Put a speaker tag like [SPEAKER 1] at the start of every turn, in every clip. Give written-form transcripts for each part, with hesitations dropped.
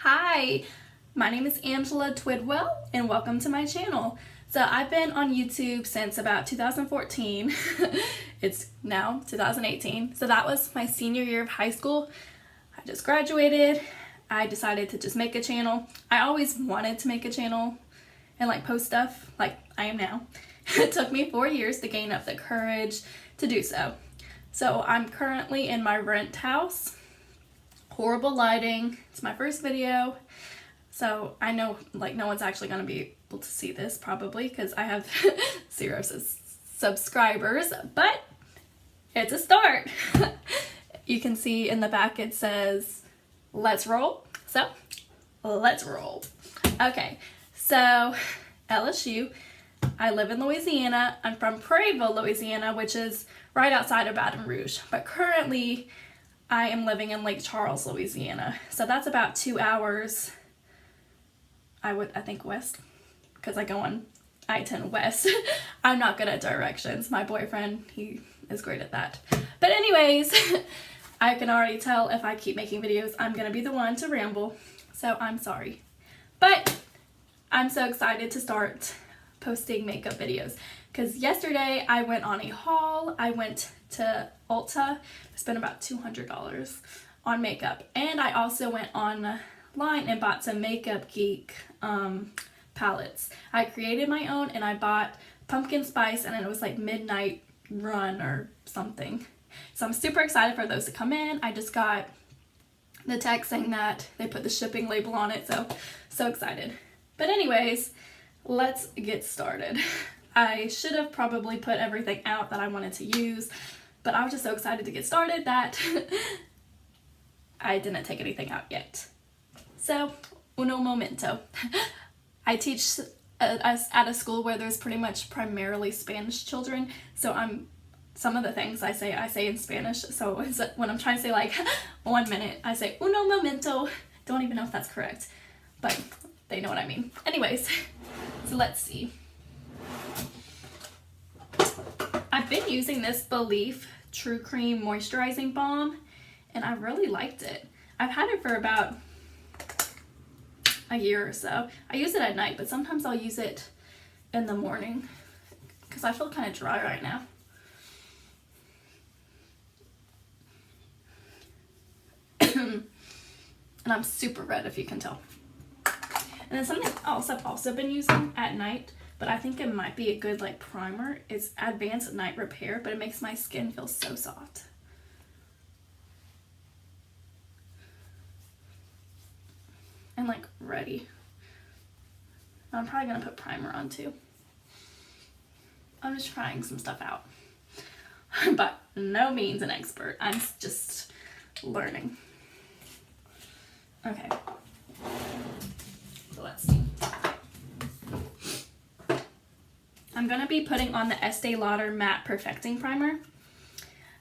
[SPEAKER 1] Hi, my name is Angela Twidwell and welcome to my channel. So I've been on YouTube since about 2014. It's now 2018. So that was my senior year of high school. I just graduated. I decided to just make a channel. I always wanted to make a channel and like post stuff like I am now. It took me 4 years to gain up the courage to do so. So I'm currently in my rent house. Horrible lighting. It's my first video. So I know like no one's actually going to be able to see this probably because I have 0 subscribers, but it's a start. You can see in the back it says, let's roll. So let's roll. Okay, so LSU. I live in Louisiana. I'm from Prairieville, Louisiana, which is right outside of Baton Rouge. But currently, I am living in Lake Charles, Louisiana. So that's about 2 hours, I think west, because I go on I-10 west. I'm not good at directions. My boyfriend, he is great at that. But anyways, I can already tell if I keep making videos, I'm going to be the one to ramble. So I'm sorry. But I'm so excited to start posting makeup videos because yesterday I went on a haul. I went to Ulta. I spent about $200 on makeup, and I also went online and bought some Makeup Geek palettes. I created my own and I bought pumpkin spice and it was like midnight run or something. So I'm super excited for those to come in. I just got the text saying that they put the shipping label on it, so excited. But anyways, let's get started. I should have probably put everything out that I wanted to use, but I was just so excited to get started that I didn't take anything out yet. So, uno momento. I teach at a school where there's pretty much primarily Spanish children, so some of the things I say in Spanish. So when I'm trying to say like 1 minute, I say uno momento. Don't even know if that's correct, but they know what I mean. Anyways, so let's see. I've been using this Belief True Cream Moisturizing Balm, and I really liked it. I've had it for about a year or so. I use it at night, but sometimes I'll use it in the morning because I feel kind of dry right now. And I'm super red, if you can tell. And then something else I've also been using at night, but I think it might be a good like primer, is Advanced Night Repair, but it makes my skin feel so soft. And like ready. I'm probably gonna put primer on too. I'm just trying some stuff out. But no means an expert. I'm just learning. Okay. So let's see. I'm going to be putting on the Estee Lauder Matte Perfecting Primer.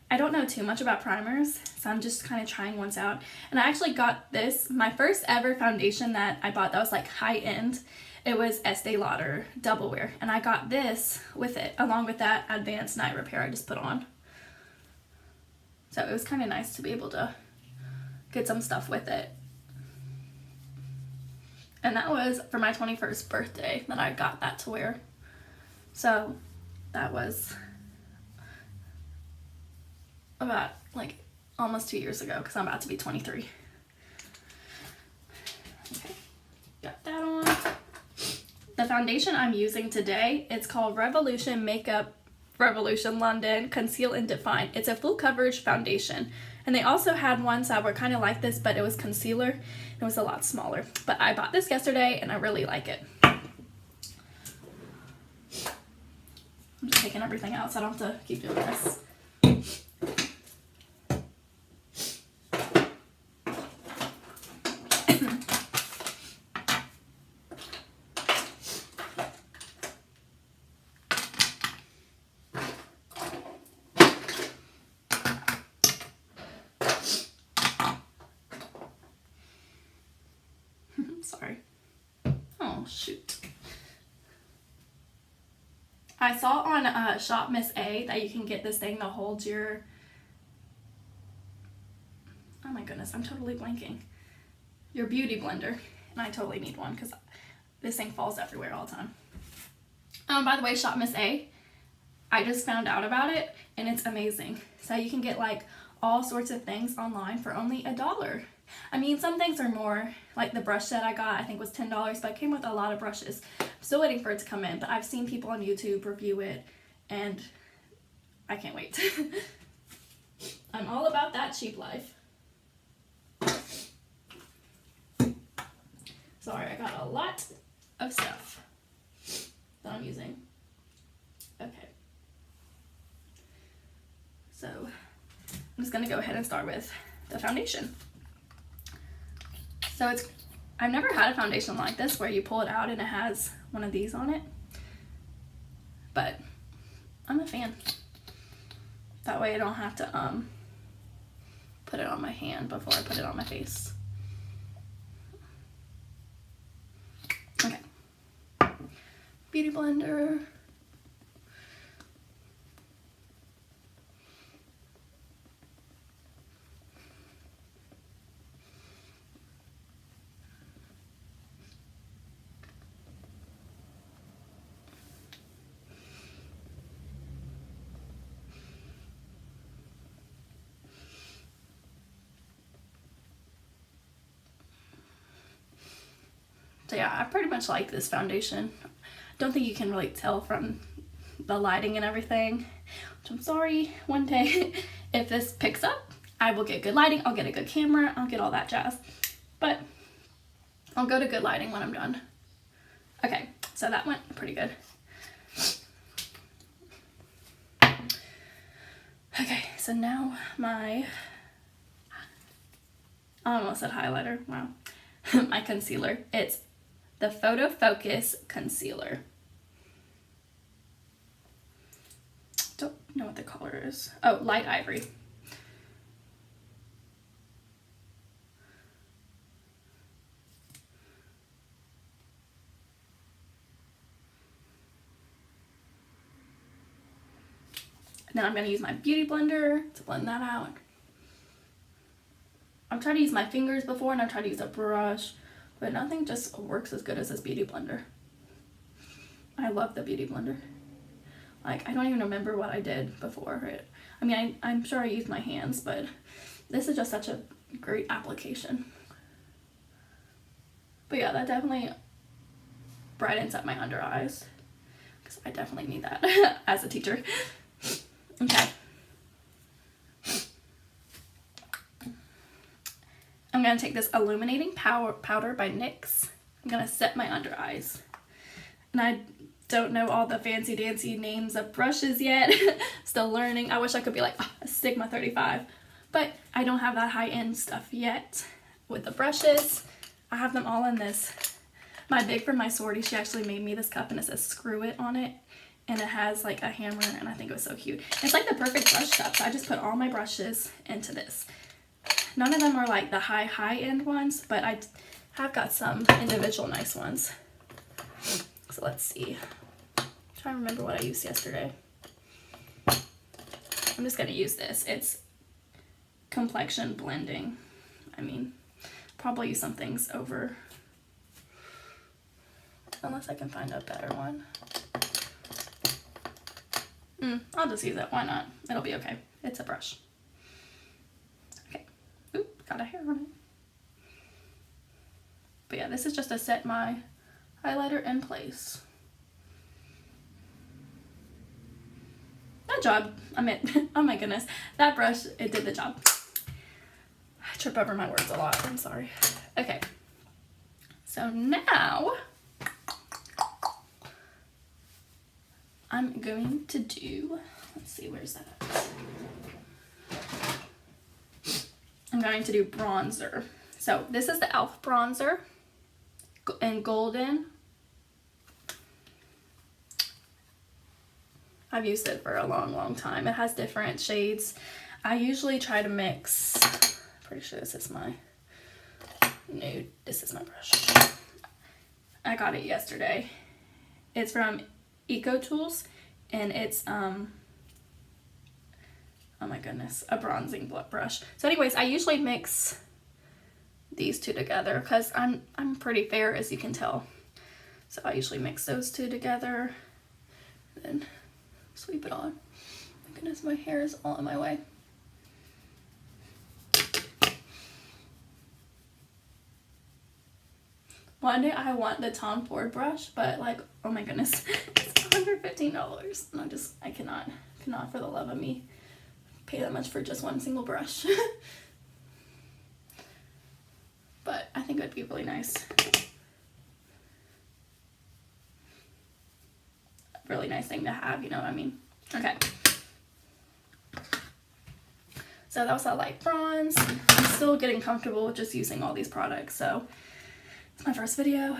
[SPEAKER 1] I don't know too much about primers, so I'm just kind of trying ones out. And I actually got this, my first ever foundation that I bought that was like high end. It was Estee Lauder Double Wear. And I got this with it, along with that Advanced Night Repair I just put on. So it was kind of nice to be able to get some stuff with it. And that was for my 21st birthday that I got that to wear. So that was about like almost 2 years ago because I'm about to be 23. Okay, got that on. The foundation I'm using today, it's called Revolution Makeup Revolution London Conceal and Define. It's a full coverage foundation. And they also had ones that were kind of like this, but it was concealer. It was a lot smaller. But I bought this yesterday and I really like it. I'm just taking everything out so I don't have to keep doing this. Sorry. Oh, shoot. I saw on Shop Miss A that you can get this thing to hold your... Oh my goodness, I'm totally blanking. your beauty blender. And I totally need one because this thing falls everywhere all the time. By the way, Shop Miss A, I just found out about it and it's amazing. So you can get like all sorts of things online for only $1. I mean, some things are more, like the brush set I got I think was $10, but it came with a lot of brushes. I'm still waiting for it to come in, but I've seen people on YouTube review it and I can't wait. I'm all about that cheap life. Sorry, I got a lot of stuff that I'm using. Okay. So I'm just gonna go ahead and start with the foundation. So I've never had a foundation like this where you pull it out and it has one of these on it, but I'm a fan. That way I don't have to put it on my hand before I put it on my face. Okay. Beauty blender. So yeah, I pretty much like this foundation. Don't think you can really tell from the lighting and everything, which I'm sorry, one day if this picks up, I will get good lighting, I'll get a good camera, I'll get all that jazz. But I'll go to good lighting when I'm done. Okay, so that went pretty good. Okay, so now I almost said highlighter, wow. My concealer. It's the Photo Focus Concealer. Don't know what the color is. Oh, light ivory. And then I'm going to use my beauty blender to blend that out. I've tried to use my fingers before and I've tried to use a brush, but nothing just works as good as this beauty blender. I love the beauty blender. Like, I don't even remember what I did before it. I mean, I'm sure I used my hands, but this is just such a great application. But yeah, that definitely brightens up my under eyes, because I definitely need that as a teacher. Okay. I'm going to take this Illuminating powder by NYX. I'm going to set my under eyes. And I don't know all the fancy dancy names of brushes yet. Still learning. I wish I could be like a Sigma 35. But I don't have that high-end stuff yet with the brushes. I have them all in this. My big friend, my sorority, she actually made me this cup and it says "screw it" on it. And it has like a hammer and I think it was so cute. It's like the perfect brush cup. So I just put all my brushes into this. None of them are like the high-end ones, but I have got some individual nice ones. So let's see. I'm trying to remember what I used yesterday. I'm just going to use this. It's complexion blending. I mean, probably use some things over, unless I can find a better one. I'll just use it. Why not? It'll be okay. It's a brush. Oop, got a hair on it. But yeah, this is just to set my highlighter in place. That job, I mean, oh my goodness, that brush, it did the job. I trip over my words a lot, I'm sorry. Okay, so now I'm going to do, let's see, where's that at? I'm going to do bronzer. So this is the e.l.f. bronzer in Golden. I've used it for a long time. It has different shades. I usually try to mix, pretty sure this is my nude. This is my brush. I got it yesterday. It's from Eco Tools and it's oh my goodness, a bronzing brush. So anyways, I usually mix these two together because I'm pretty fair, as you can tell. So I usually mix those two together and then sweep it on. My goodness, my hair is all in my way. One day I want the Tom Ford brush, but like, oh my goodness, it's $115, and I cannot for the love of me pay that much for just one single brush. But I think it would be really nice. A really nice thing to have, you know what I mean? Okay. So that was a light bronze. I'm still getting comfortable with just using all these products, so it's my first video.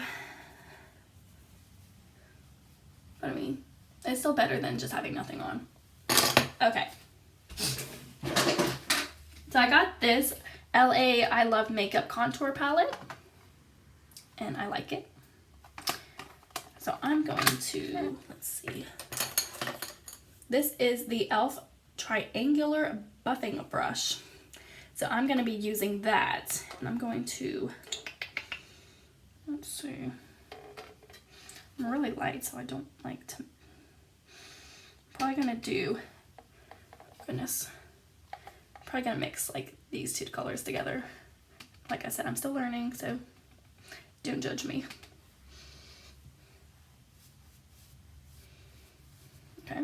[SPEAKER 1] But I mean, it's still better than just having nothing on. Okay. So I got this LA I Love Makeup Contour Palette, and I like it. So I'm going to, let's see. This is the e.l.f. Triangular Buffing Brush. So I'm going to be using that, and I'm going to, let's see. I'm really light, so I don't like to, probably going to do, goodness. Probably gonna mix like these two colors together. Like I said, I'm still learning, so don't judge me. Okay.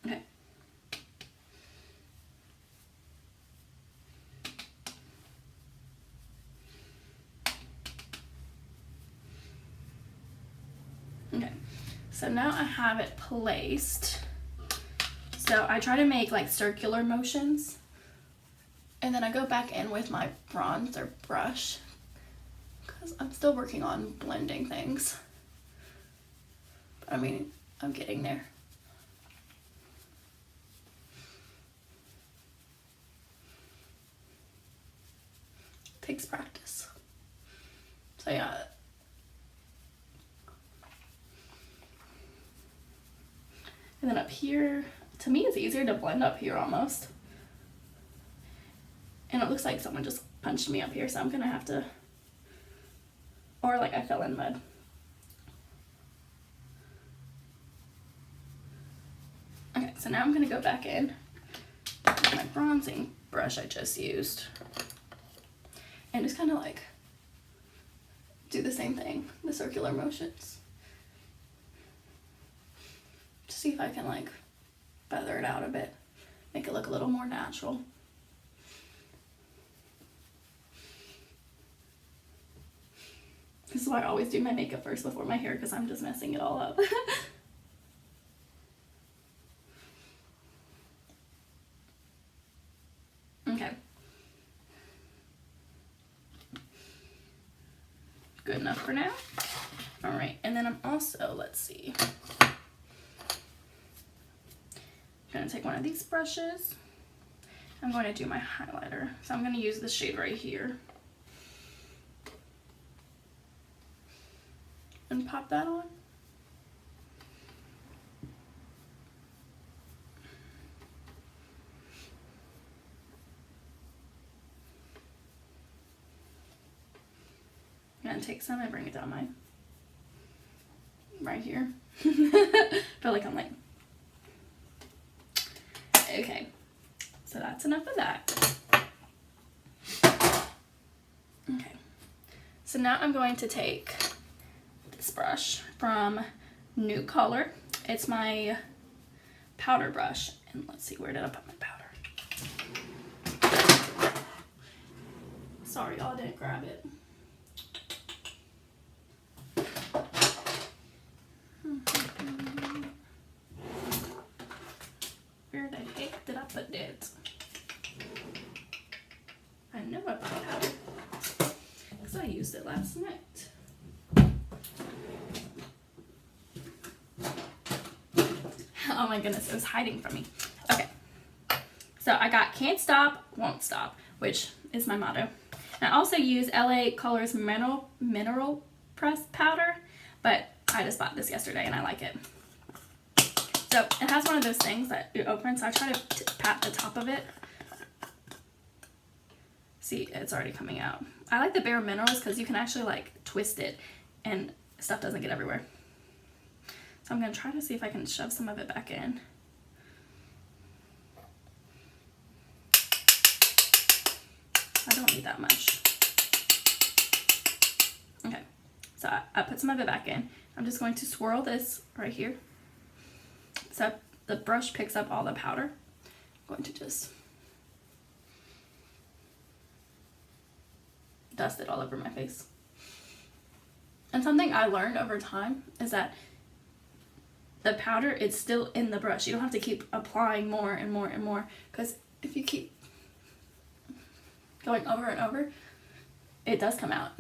[SPEAKER 1] Okay. Okay, so now I have it placed. So I try to make like circular motions, and then I go back in with my bronzer brush because I'm still working on blending things. But I mean, I'm getting there. Takes practice. So yeah. And then up here, to me it's easier to blend up here almost. And it looks like someone just punched me up here, so I'm gonna have to, or like I fell in mud. Okay, so now I'm gonna go back in with my bronzing brush I just used. And just kind of like do the same thing, the circular motions. To see if I can like feather it out a bit, make it look a little more natural. This is why I always do my makeup first before my hair, because I'm just messing it all up. Okay. Good enough for now. All right, and then I'm also, let's see. I'm gonna take one of these brushes. I'm going to do my highlighter. So I'm gonna use this shade right here. And pop that on. I'm gonna take some and bring it down my, right here. Feel like I'm like, okay, so that's enough of that. Okay, so now I'm going to take this brush from New Color. It's my powder brush, and let's see, where did I put my powder? Sorry, y'all, I didn't grab it. Where the heck did I put that? I know I put powder because I used it last night. Oh my goodness, it was hiding from me. Okay, so I got Can't Stop, Won't Stop, which is my motto. And I also use LA Colors Mineral Press Powder, but I just bought this yesterday and I like it. So it has one of those things that you open, so I try to pat the top of it. See, it's already coming out. I like the Bare Minerals because you can actually like twist it and stuff doesn't get everywhere. So I'm going to try to see if I can shove some of it back in. I don't need that much. Okay, so I put some of it back in. I'm just going to swirl this right here. So the brush picks up all the powder. I'm going to just dust it all over my face. And something I learned over time is that the powder, it's still in the brush. You don't have to keep applying more and more and more, because if you keep going over and over, it does come out.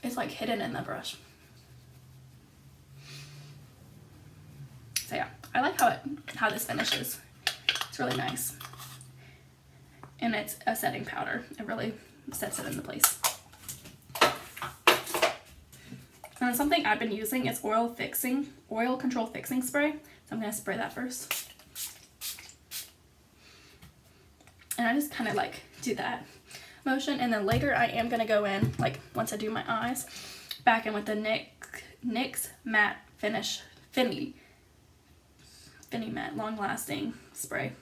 [SPEAKER 1] It's like hidden in the brush. So yeah, I like how this finishes. It's really nice. And it's a setting powder. It really sets it into place. And something I've been using is oil control fixing spray. So I'm going to spray that first. And I just kind of like do that motion. And then later I am going to go in, like once I do my eyes, back in with the NYX Matte Finny Matte Long Lasting Spray.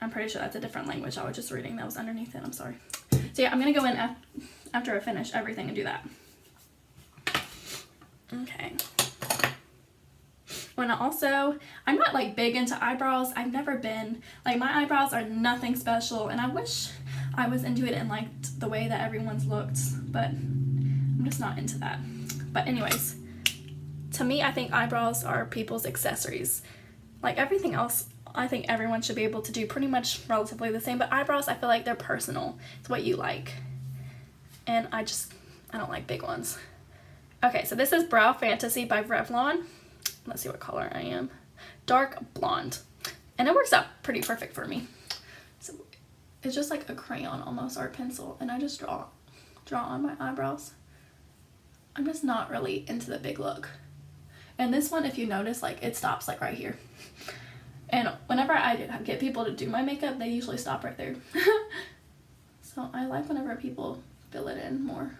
[SPEAKER 1] I'm pretty sure that's a different language. I was just reading that was underneath it. I'm sorry. So yeah, I'm going to go in after I finish everything and do that. Okay. When I'm not like big into eyebrows. I've never been. Like, my eyebrows are nothing special, and I wish I was into it and liked the way that everyone's looked, but I'm just not into that. But anyways, to me, I think eyebrows are people's accessories. Like everything else, I think everyone should be able to do pretty much relatively the same, but eyebrows, I feel like they're personal. It's what you like. And I don't like big ones. Okay, so this is Brow Fantasy by Revlon. Let's see what color I am. Dark blonde. And it works out pretty perfect for me. So it's just like a crayon almost, or a pencil. And I just draw on my eyebrows. I'm just not really into the big look. And this one, if you notice, like it stops like right here. And whenever I get people to do my makeup, they usually stop right there. So I like whenever people fill it in more.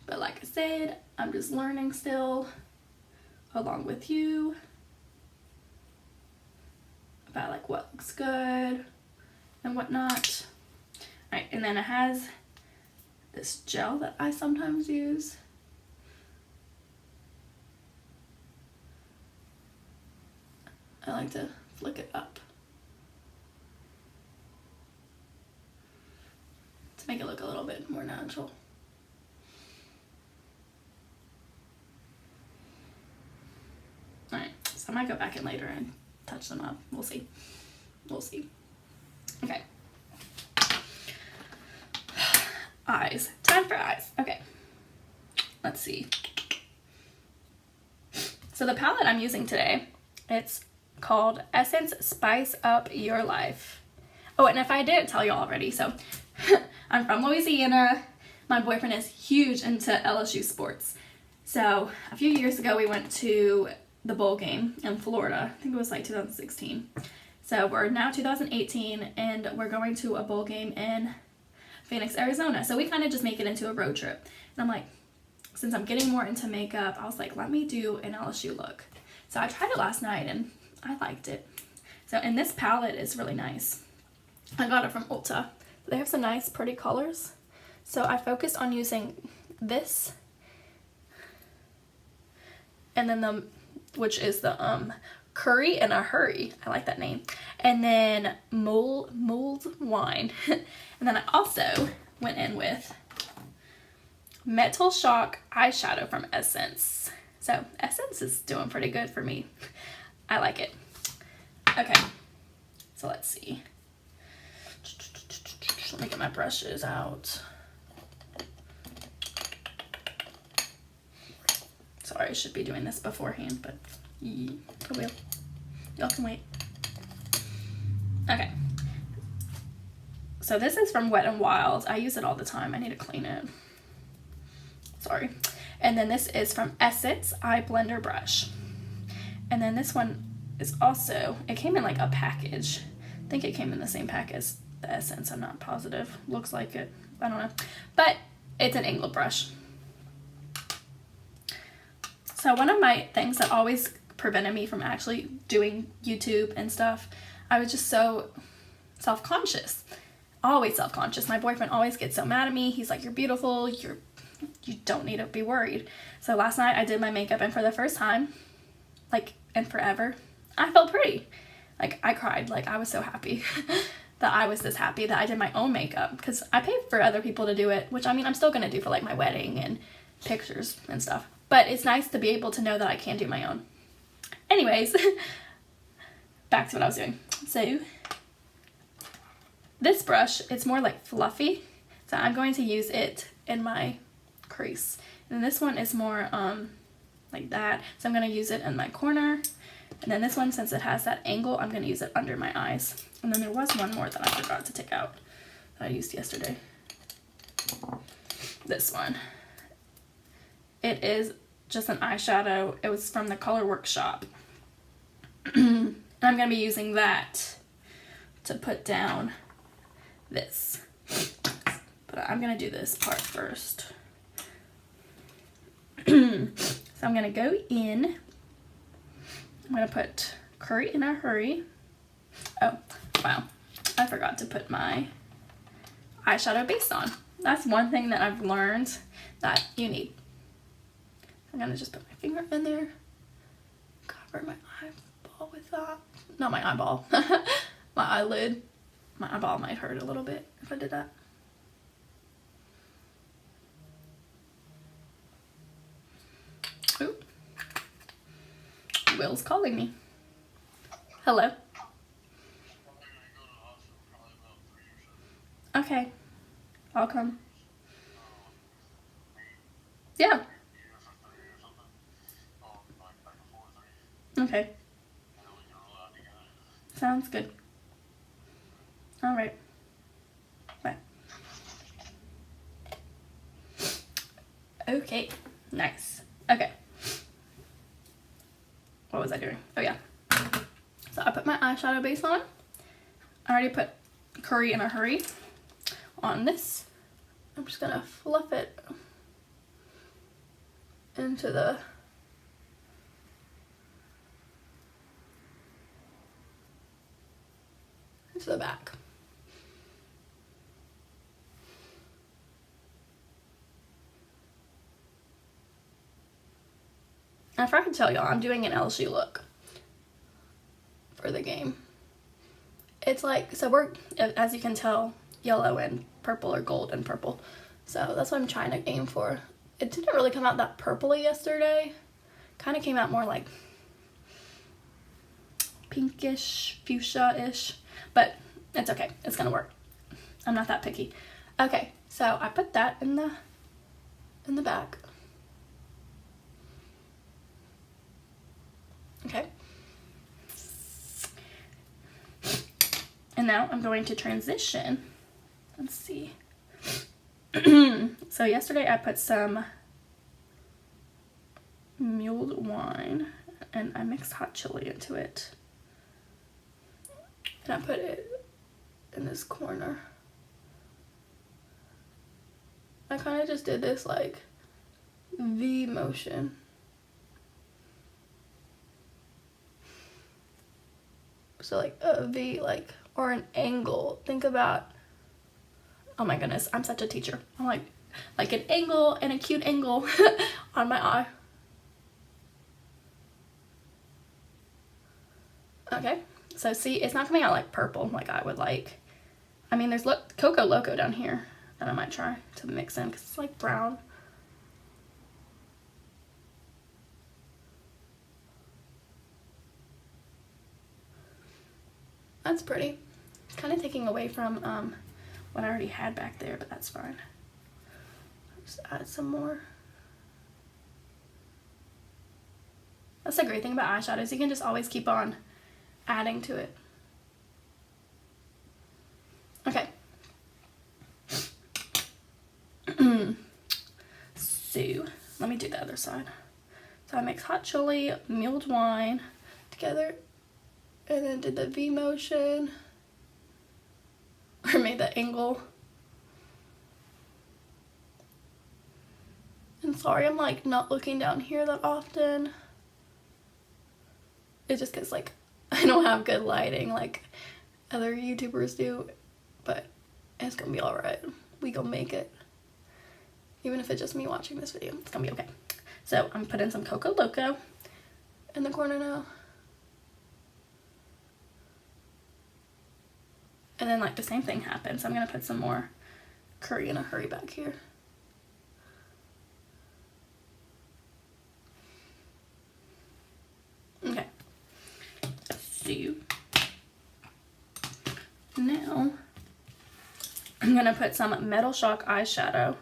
[SPEAKER 1] But like I said, I'm just learning still, along with you, about like what looks good and whatnot. Alright, and then it has this gel that I sometimes use. I like to flick it up to make it look a little bit more natural. Alright, so I might go back in later and touch them up. We'll see. We'll see. Okay. Eyes. Time for eyes. Okay. Let's see. So the palette I'm using today, it's called Essence Spice Up Your Life. Oh, and if I didn't tell you already, so I'm from Louisiana. My boyfriend is huge into LSU sports. So a few years ago, we went to the bowl game in Florida. I think it was like 2016. So we're now 2018, and we're going to a bowl game in Phoenix, Arizona. So we kind of just make it into a road trip. And I'm like, since I'm getting more into makeup, I was like, let me do an LSU look. So I tried it last night and I liked it. So, and this palette is really nice. I got it from Ulta. They have some nice pretty colors. So I focused on using this, and then which is the Curry in a Hurry. I like that name. And then Mulled Wine. And then I also went in with Metal Shock eyeshadow from Essence. So Essence is doing pretty good for me. I like it. Okay, so let's see. Let me get my brushes out. Sorry, I should be doing this beforehand, but I will. Y'all can wait. Okay. So this is from Wet n Wild. I use it all the time. I need to clean it. Sorry. And then this is from Essence Eye Blender Brush. And then this one is also, it came in like a package. I think it came in the same pack as the Essence. I'm not positive. Looks like it. I don't know. But it's an Inglot brush. So one of my things that always prevented me from actually doing YouTube and stuff, I was just so self-conscious. Always self-conscious. My boyfriend always gets so mad at me. He's like, you're beautiful. You don't need to be worried. So last night I did my makeup, and for the first time, like in forever, I felt pretty. Like I cried. Like I was so happy that I was this happy that I did my own makeup, because I paid for other people to do it, which I mean I'm still gonna do for like my wedding and pictures and stuff. But it's nice to be able to know that I can do my own. Anyways, back to what I was doing. So this brush, it's more like fluffy, so I'm going to use it in my crease. And this one is more like that, so I'm going to use it in my corner. And then this one, since it has that angle, I'm going to use it under my eyes. And then there was one more that I forgot to take out that I used yesterday. This one. It is just an eyeshadow. It was from the Color Workshop. And I'm going to be using that to put down this. But I'm going to do this part first. So I'm going to go in. I'm going to put Curry in a Hurry. Oh, wow. I forgot to put my eyeshadow base on. That's one thing that I've learned that you need. I'm going to just put my finger in there. Cover my eyeball with that. Not my eyeball. My eyelid. My eyeball might hurt a little bit if I did that. Ooh. Will's calling me. Hello. Okay. I'll come. Yeah. Okay. Sounds good. All right. Bye. Okay. Nice. Okay. What was I doing? Oh yeah. So I put my eyeshadow base on. I already put Curry in a Hurry on this. I'm just gonna fluff it into the back. I forgot to tell y'all, I'm doing an LSU look for the game. It's like, so we're, as you can tell, yellow and purple, or gold and purple. So that's what I'm trying to aim for. It didn't really come out that purpley yesterday. Kind of came out more like pinkish, fuchsia-ish. But it's okay. It's gonna work. I'm not that picky. Okay, so I put that in the back. Okay. And now I'm going to transition. Let's see. So yesterday I put some mulled wine and I mixed hot chili into it. And I put it in this corner. I kind of just did this like V motion. So like a V, like, or an angle. Think about, oh my goodness, I'm such a teacher. I'm like an angle and a cute angle on my eye. Okay, so see, it's not coming out like purple like I would like. I mean, there's Coco Loco down here that I might try to mix in because it's like brown. That's pretty. It's kind of taking away from what I already had back there, but that's fine. I'll just add some more. That's the great thing about eyeshadows. You can just always keep on adding to it. Okay. So let me do the other side. So I mix hot chili, mulled wine together, and then did the V motion, or made the angle. And sorry, I'm like not looking down here that often. It's just because like I don't have good lighting like other YouTubers do, but it's gonna be alright. We gonna make it. Even if it's just me watching this video, it's gonna be okay. So I'm putting some Coco Loco in the corner now. And then like the same thing happens. So I'm gonna put some more curry in a hurry back here. Okay. So now I'm gonna put some Metal Shock eyeshadow.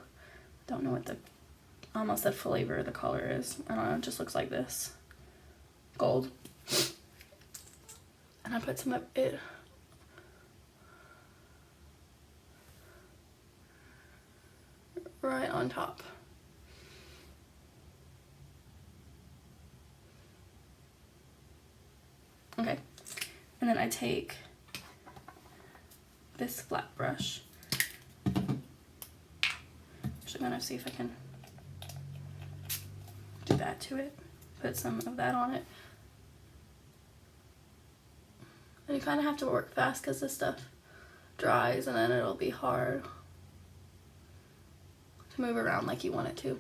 [SPEAKER 1] Don't know what the almost the flavor of the color is. I don't know, it just looks like this. Gold. And I put some of it right on top. Okay. And then I take this flat brush. Actually, I'm gonna see if I can do that to it. Put some of that on it. And you kind of have to work fast because this stuff dries and then it'll be hard to move around like you want it to.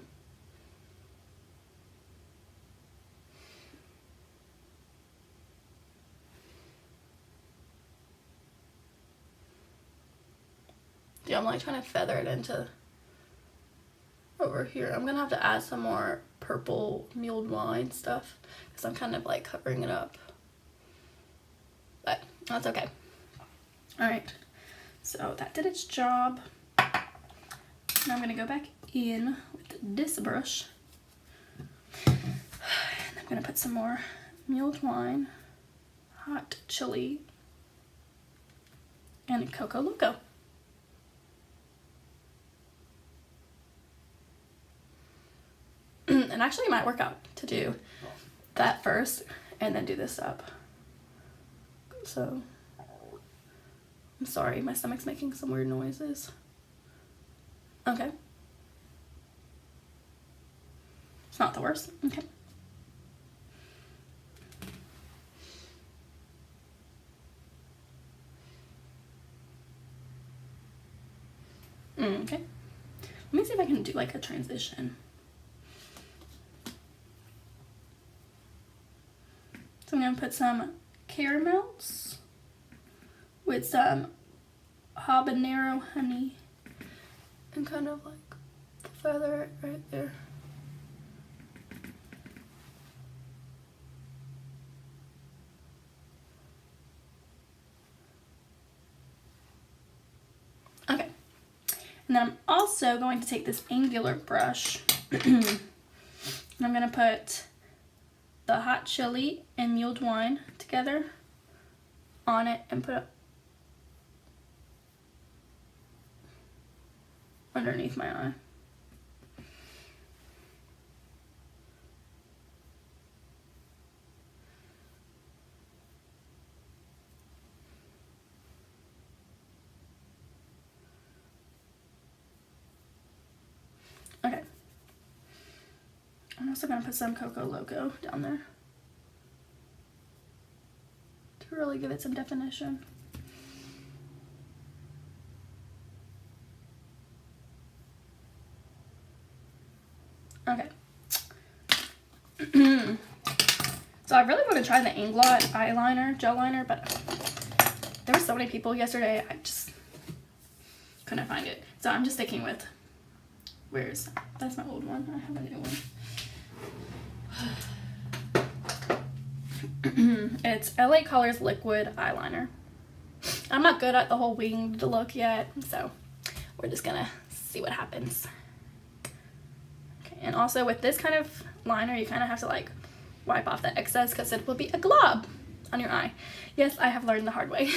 [SPEAKER 1] Yeah, I'm like trying to feather it into over here. I'm gonna have to add some more purple mulled wine stuff because I'm kind of like covering it up, but that's okay. All right, so that did its job. Now I'm gonna go back in with this brush and I'm gonna put some more mulled wine, hot chili, and Coco Loco. And actually it might work out to do that first and then do this up. So I'm sorry, my stomach's making some weird noises. Okay. It's not the worst. Okay. Okay. Let me see if I can do like a transition. So I'm going to put some caramels with some habanero honey and kind of like feather it right there. Okay. And then I'm also going to take this angular brush and I'm going to put the hot chili and mulled wine together on it and put it underneath my eye. Okay. I'm also going to put some Coco Loco down there to really give it some definition. Okay. So I really want to try the Inglot eyeliner, gel liner, but there were so many people yesterday, I just couldn't find it. So I'm just sticking with, that's my old one, I have a new one. It's LA Colors Liquid Eyeliner. I'm not good at the whole winged look yet, so we're just gonna see what happens. Okay, and also with this kind of liner, you kind of have to like wipe off the excess because it will be a glob on your eye. Yes, I have learned the hard way.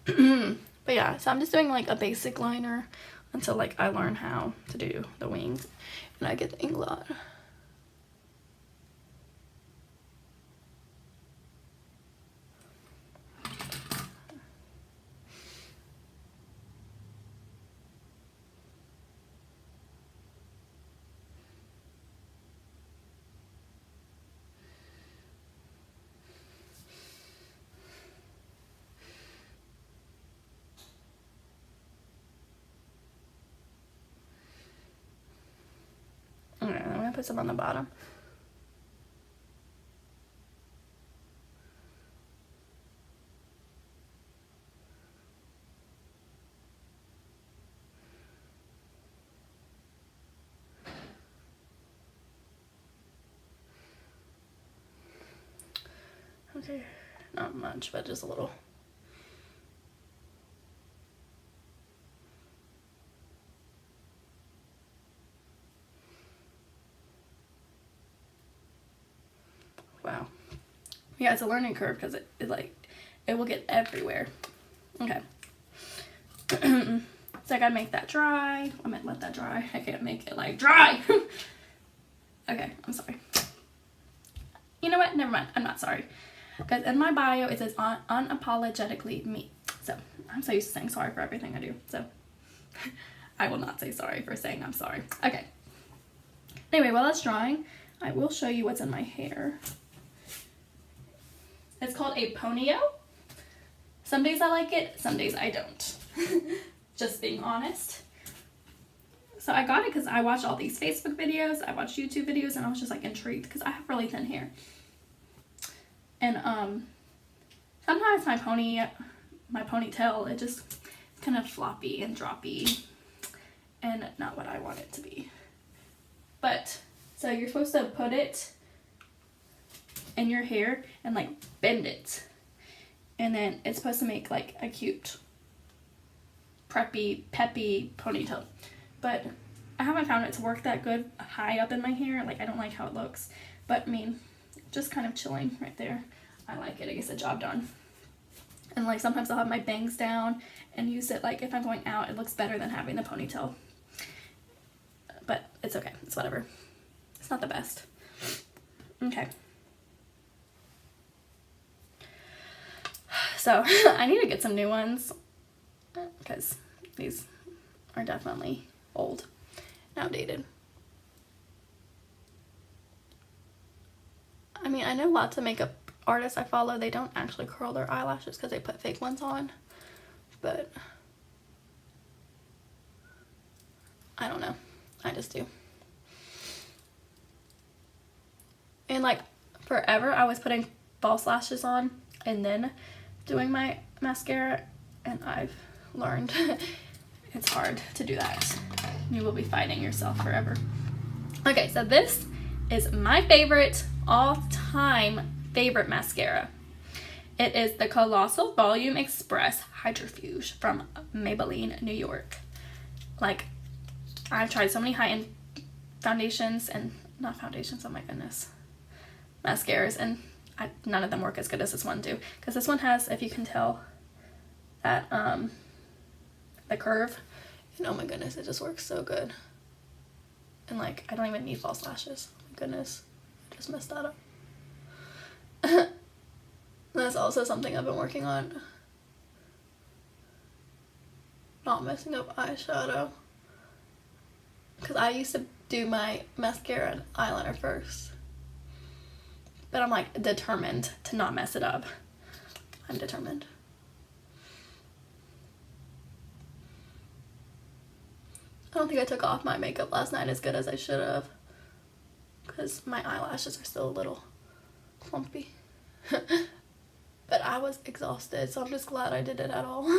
[SPEAKER 1] But yeah, so I'm just doing like a basic liner until like I learn how to do the wings and I get the Inglot. Okay, I'm gonna put some on the bottom. Okay, not much, but just a little. Wow. Yeah, it's a learning curve because it will get everywhere. Okay. So I gotta make that dry. I might let that dry. I can't make it like dry. Okay, I'm sorry. You know what? Never mind. I'm not sorry. Because in my bio it says unapologetically me. So I'm so used to saying sorry for everything I do. So I will not say sorry for saying I'm sorry. Okay. Anyway, while it's drying, I will show you what's in my hair. It's called a ponyo. Some days I like it, some days I don't. Just being honest. So I got it because I watch all these Facebook videos, I watch YouTube videos, and I was just like intrigued because I have really thin hair. And sometimes my ponytail, it just kind of floppy and droppy and not what I want it to be. But so you're supposed to put it in your hair and like bend it, and then it's supposed to make like a cute preppy peppy ponytail. But I haven't found it to work that good high up in my hair. Like I don't like how it looks, but I mean just kind of chilling right there. I like it. It gets the job done. And like sometimes I'll have my bangs down and use it like if I'm going out. It looks better than having the ponytail, but it's okay, it's whatever. It's not the best. Okay. So I need to get some new ones because these are definitely old and outdated. I mean, I know lots of makeup artists I follow, they don't actually curl their eyelashes because they put fake ones on, but I don't know. I just do. And like forever I was putting false lashes on and then doing my mascara, and I've learned it's hard to do that. You will be fighting yourself forever. Okay, so this is my favorite, all-time favorite mascara. It is the Colossal Volume Express Hydrofuge from Maybelline, New York. Like, I've tried so many high-end foundations, and not foundations, oh my goodness, mascaras, and none of them work as good as this one do. Because this one has, if you can tell, that the curve, and oh my goodness, it just works so good. And like, I don't even need false lashes. Oh my goodness, I just messed that up. That's also something I've been working on. Not messing up eyeshadow. Because I used to do my mascara and eyeliner first. But I'm like determined to not mess it up. I'm determined. I don't think I took off my makeup last night as good as I should have. Because my eyelashes are still a little clumpy. But I was exhausted, so I'm just glad I did it at all.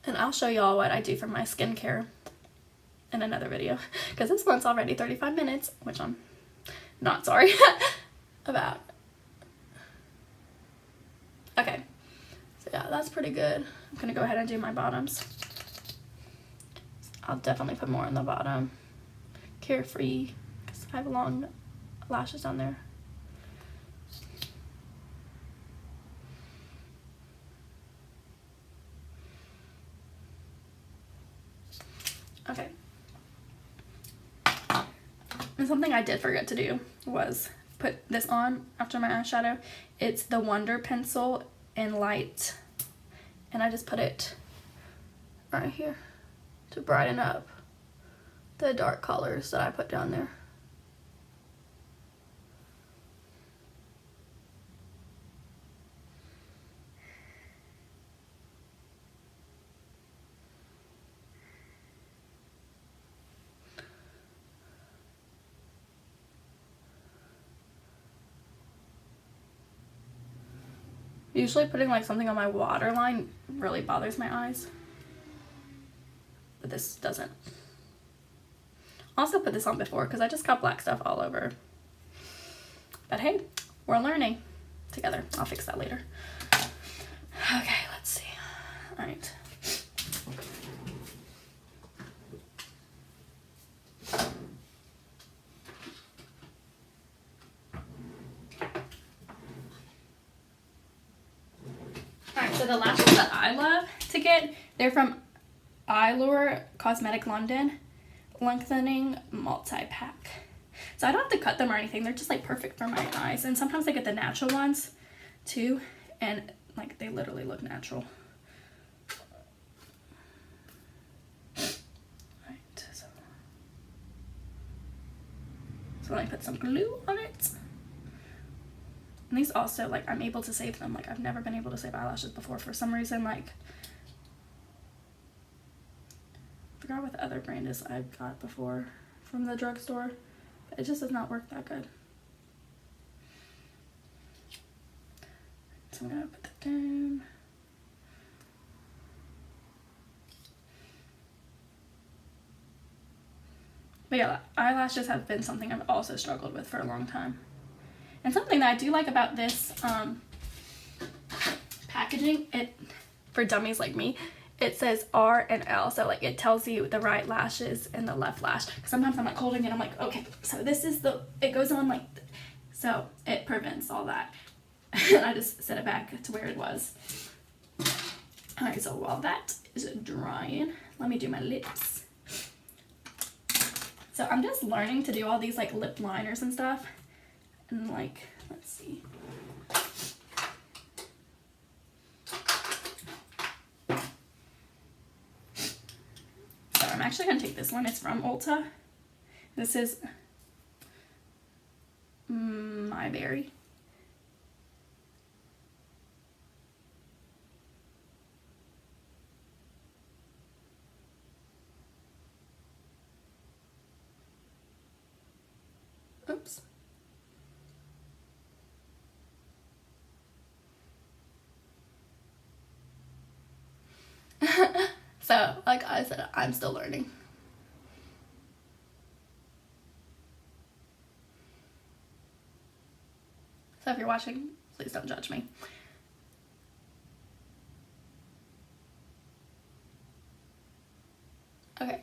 [SPEAKER 1] And I'll show y'all what I do for my skincare in another video. Because this one's already 35 minutes, which I'm not sorry about. Okay, so yeah, that's pretty good. I'm gonna go ahead and do my bottoms. I'll definitely put more on the bottom. Carefree, because I have long lashes on there. something I did forget to do was put this on after my eyeshadow. It's the Wonder Pencil in Light, and I just put it right here to brighten up the dark colors that I put down there. Usually putting like something on my waterline really bothers my eyes, but this doesn't. I also put this on before because I just got black stuff all over. But hey, we're learning together. I'll fix that later. Okay, let's see. All right. So the lashes that I love to get, they're from Lauder Cosmetic London Lengthening Multi-Pack. So I don't have to cut them or anything. They're just like perfect for my eyes. And sometimes I get the natural ones too. And like they literally look natural. Right. So let me put some glue on it. And these also, like, I'm able to save them. Like, I've never been able to save eyelashes before for some reason. Like, I forgot what the other brand is I got before from the drugstore. But it just does not work that good. So I'm going to put that down. But yeah, eyelashes have been something I've also struggled with for a long time. And something that I do like about this packaging, it for dummies like me, it says R and L. So like it tells you the right lashes and the left lash. Sometimes I'm like holding it, I'm like, okay, so this is it goes on like, so it prevents all that. And I just set it back to where it was. All right, so while that is drying, let me do my lips. So I'm just learning to do all these like lip liners and stuff. And like, let's see. So I'm actually going to take this one. It's from Ulta. This is My Berry. Oops. So, like I said, I'm still learning. So if you're watching, please don't judge me. Okay.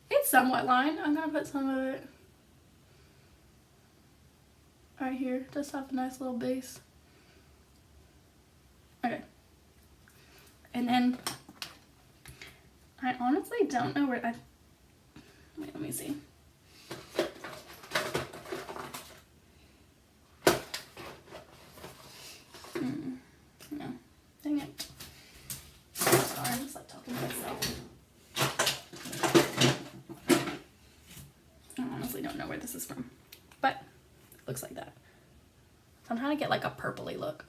[SPEAKER 1] It's somewhat lined. I'm gonna put some of it right here. Just have a nice little base. Okay. And then I honestly don't know where wait, let me see. No. Dang it. Sorry, I'm just like talking to myself. I honestly don't know where this is from. But it looks like that. So I'm trying to get like a purpley look.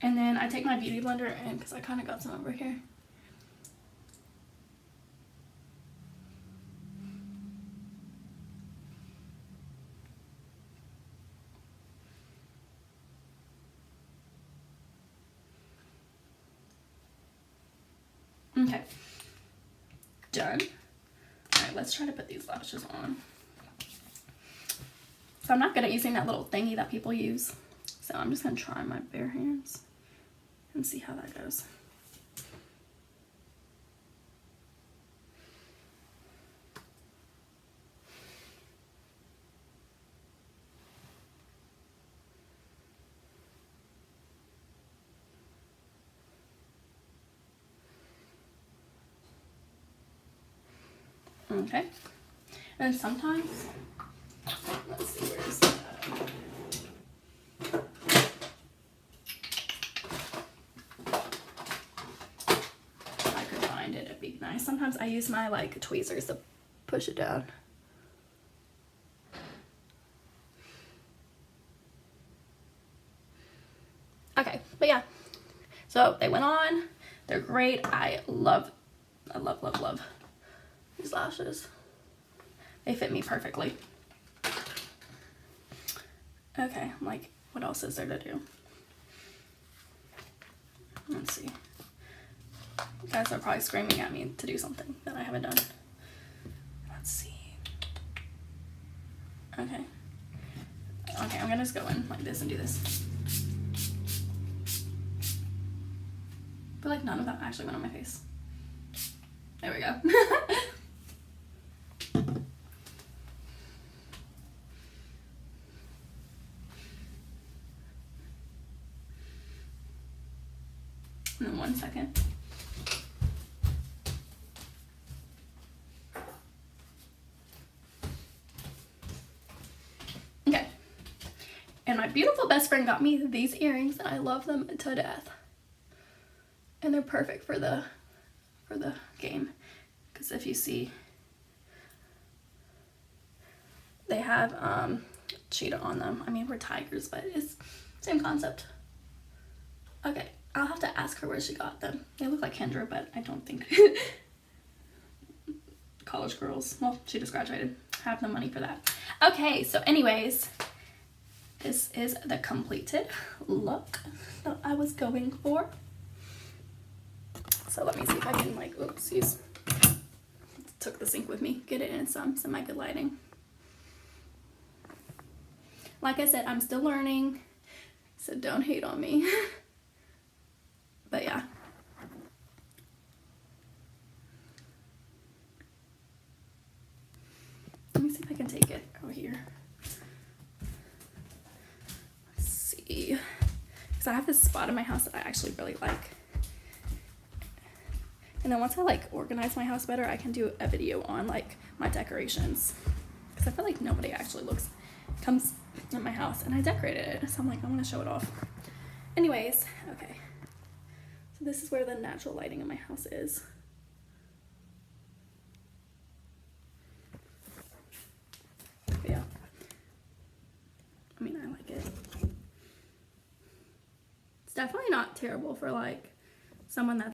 [SPEAKER 1] And then I take my beauty blender in because I kind of got some over here. Okay. Done. Alright, let's try to put these lashes on. So I'm not good at using that little thingy that people use. So I'm just going to try my bare hands and see how that goes. Okay. And sometimes, let's see, where is that? If I could find it, it'd be nice. Sometimes I use my like tweezers to push it down. Okay, but yeah. So they went on. They're great. I love these lashes. They fit me perfectly. Okay, I'm like, what else is there to do? Let's see. You guys are probably screaming at me to do something that I haven't done. Let's see. Okay. Okay, I'm gonna just go in like this and do this. I feel like none of that actually went on my face. There we go. In 1 second. Okay. And my beautiful best friend got me these earrings and I love them to death. And they're perfect for the game. Because if you see, they have cheetah on them. I mean, we're tigers, but it's same concept. Okay. I'll have to ask her where she got them. They look like Kendra, but I don't think college girls, well, she just graduated, have the money for that. Okay, so anyways, this is the completed look that I was going for. So let me see if I can like, oopsies, took the sink with me, get it in some semi-good lighting. Like I said, I'm still learning, so don't hate on me. But yeah. Let me see if I can take it over here. Let's see. Because I have this spot in my house that I actually really like. And then once I like organize my house better, I can do a video on like my decorations. Because I feel like nobody actually comes in my house and I decorated it. So I'm like, I want to show it off. Anyways, okay. So this is where the natural lighting in my house is. But yeah. I mean, I like it. It's definitely not terrible for like someone that's